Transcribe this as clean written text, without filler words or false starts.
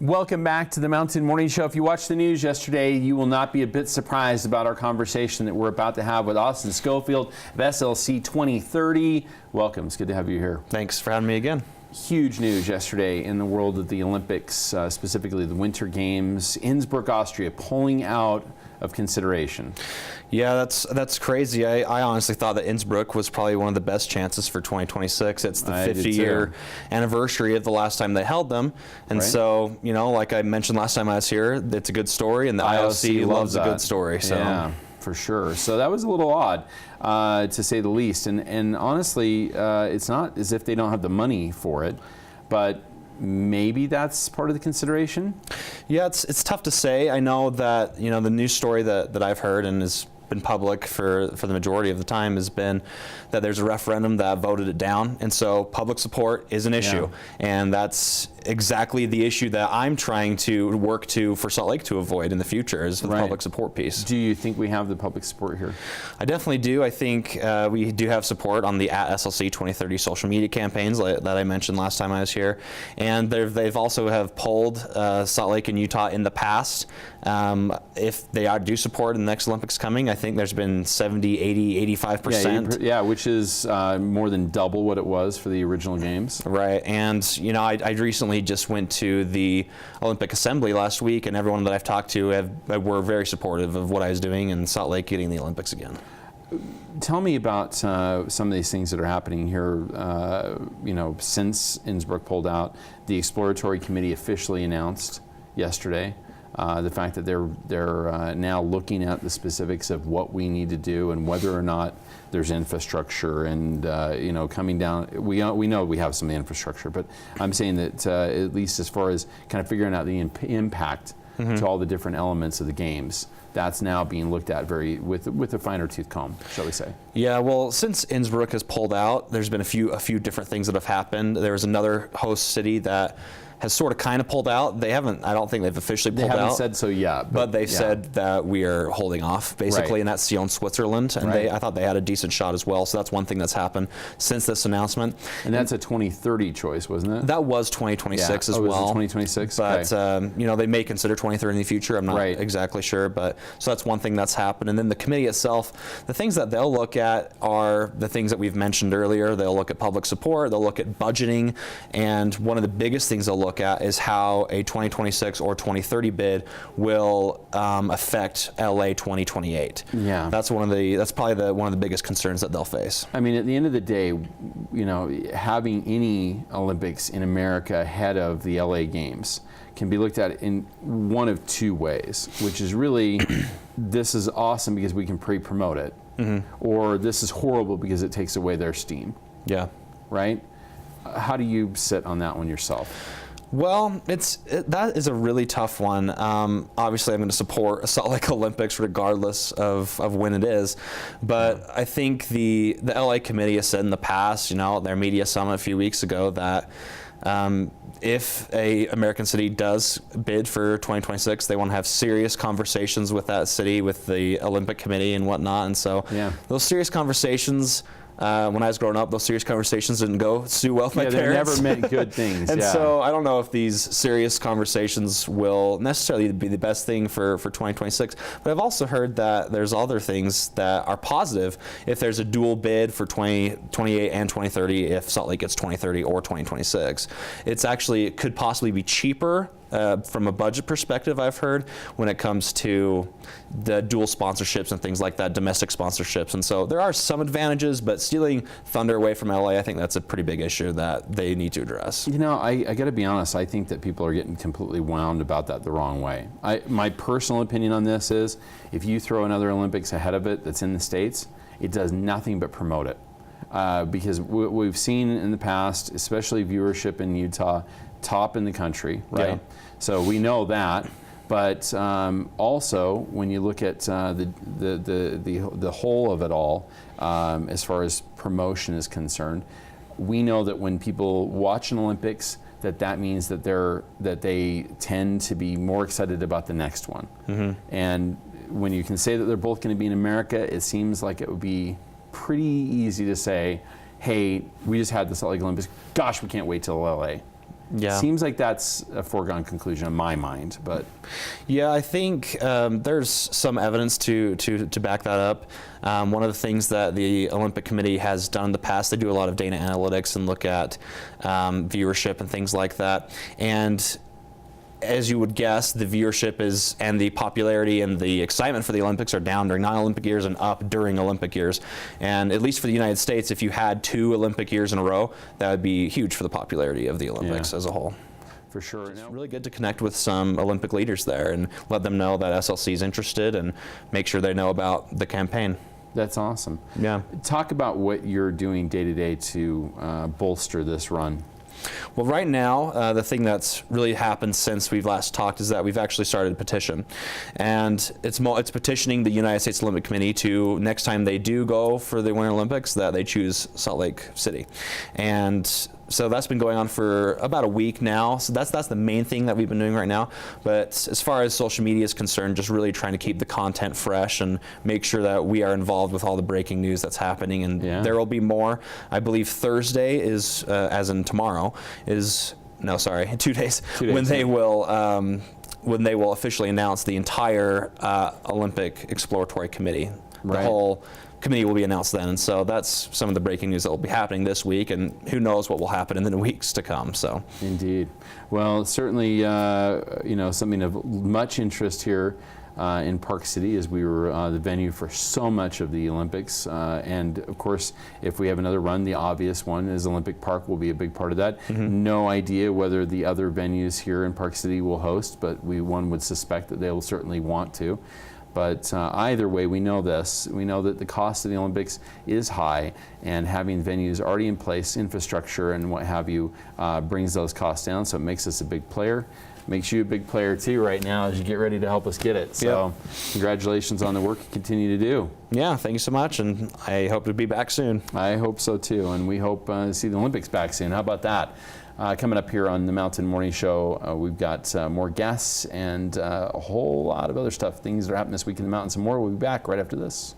Welcome back to the Mountain Morning Show. If you watched the news yesterday, you will not be a bit surprised about our conversation that we're about to have with Austin Schofield of SLC 2030. Welcome. It's good to have you here. Thanks for having me again. Huge news yesterday in the world of the Olympics, specifically the Winter Games. Innsbruck, Austria, pulling out of consideration. Yeah, that's crazy. I honestly thought that Innsbruck was probably one of the best chances for 2026. It's the 50-year anniversary of the last time they held them. And so, you know, like I mentioned last time I was here, it's a good story, and the IOC loves a good story. So. Yeah, for sure. So that was a little odd, to say the least. And honestly, it's not as if they don't have the money for it, but maybe that's part of the consideration? Yeah, it's tough to say. I know that, you know, the news story that I've heard and has been public for the majority of the time has been that there's a referendum that voted it down, and so public support is an issue. And that's exactly the issue that I'm trying to work for Salt Lake to avoid in the future, is the public support piece. Do you think we have the public support here? I definitely do. I think we do have support on the @SLC 2030 social media campaigns that I mentioned last time I was here, and they've also have polled Salt Lake and Utah in the past. If they do support in the next Olympics coming, I think there's been 70, 80, 85%. Yeah, which is more than double what it was for the original games. Right, and you know, I recently just went to the Olympic Assembly last week, and everyone that I've talked to were very supportive of what I was doing in Salt Lake getting the Olympics again. Tell me about some of these things that are happening here. You know, since Innsbruck pulled out, the Exploratory Committee officially announced yesterday the fact that they're now looking at the specifics of what we need to do and whether or not there's infrastructure and you know, coming down. We know we have some infrastructure, but I'm saying that at least as far as kind of figuring out the impact to all the different elements of the games, that's now being looked at with a finer tooth comb, shall we say? Yeah. Well, since Innsbruck has pulled out, there's been a few different things that have happened. There was another host city that has sort of kind of pulled out. They haven't, I don't think they've officially pulled out. They haven't said so yet. But they've said that we are holding off, basically, and that's Sion, Switzerland. And I thought they had a decent shot as well. So that's one thing that's happened since this announcement. And that's a 2030 choice, wasn't it? That was 2026 as well. Was it 2026? But, you know, they may consider 2030 in the future. I'm not exactly sure. But so that's one thing that's happened. And then the committee itself, the things that they'll look at are the things that we've mentioned earlier. They'll look at public support. They'll look at budgeting. And one of the biggest things they'll look at is how a 2026 or 2030 bid will affect LA 2028. Yeah, that's probably one of the biggest concerns that they'll face. I mean, at the end of the day, you know, having any Olympics in America ahead of the LA Games can be looked at in one of two ways, which is really, this is awesome because we can pre-promote it, or this is horrible because it takes away their steam. Yeah. Right? How do you sit on that one yourself? Well, that is a really tough one. Obviously, I'm going to support a Salt Lake Olympics regardless of when it is. But I think the LA committee has said in the past, you know, at their media summit a few weeks ago, that if a American city does bid for 2026, they want to have serious conversations with that city, with the Olympic committee and whatnot. And so those serious conversations, when I was growing up, those serious conversations didn't go too well with my parents. They never meant good things. And so I don't know if these serious conversations will necessarily be the best thing for 2026. But I've also heard that there's other things that are positive if there's a dual bid for 2028 and 2030 if Salt Lake gets 2030 or 2026. It could possibly be cheaper from a budget perspective, I've heard, when it comes to the dual sponsorships and things like that, domestic sponsorships. And so there are some advantages, but stealing thunder away from LA, I think that's a pretty big issue that they need to address. You know, I got to be honest, I think that people are getting completely wound about that the wrong way. My personal opinion on this is, if you throw another Olympics ahead of it that's in the States, it does nothing but promote it. Because we've seen in the past, especially viewership in Utah, top in the country, right? Yeah. So we know that, but also when you look at the whole of it all, as far as promotion is concerned, we know that when people watch an Olympics, that means that they tend to be more excited about the next one. And when you can say that they're both going to be in America, it seems like it would be pretty easy to say, hey, we just had the Salt Lake Olympics. Gosh, we can't wait till LA. Yeah. Seems like that's a foregone conclusion in my mind, but Yeah, I think there's some evidence to back that up. One of the things that the Olympic Committee has done in the past, they do a lot of data analytics and look at viewership and things like that. And as you would guess, the viewership and the popularity and the excitement for the Olympics are down during non-Olympic years and up during Olympic years. And at least for the United States, if you had 2 Olympic years in a row, that would be huge for the popularity of the Olympics as a whole. for sure. It's really good to connect with some Olympic leaders there and let them know that SLC is interested and make sure they know about the campaign. That's awesome. Yeah. Talk about what you're doing day to day to bolster this run. Well, right now, the thing that's really happened since we've last talked is that we've actually started a petition. And it's petitioning the United States Olympic Committee to, next time they do go for the Winter Olympics, that they choose Salt Lake City. And so that's been going on for about a week now. So that's the main thing that we've been doing right now. But as far as social media is concerned, just really trying to keep the content fresh and make sure that we are involved with all the breaking news that's happening. And there will be more. I believe Thursday is, as in tomorrow, is, no, sorry, 2 days, when they will officially announce the entire Olympic Exploratory Committee. The whole committee will be announced then, and so that's some of the breaking news that will be happening this week, and who knows what will happen in the weeks to come. So indeed. Well, certainly something of much interest here in Park City, as we were the venue for so much of the Olympics, and of course if we have another run, the obvious one is Olympic Park will be a big part of that. No idea whether the other venues here in Park City will host, but one would suspect that they will certainly want to. But either way, we know this. We know that the cost of the Olympics is high, and having venues already in place, infrastructure and what have you, brings those costs down, so it makes us a big player. Makes you a big player too right now as you get ready to help us get it. So congratulations on the work you continue to do. Yeah, thank you so much, and I hope to be back soon. I hope so too, and we hope to see the Olympics back soon. How about that? Coming up here on the Mountain Morning Show, we've got more guests and a whole lot of other stuff, things that are happening this week in the mountains and more. We'll be back right after this.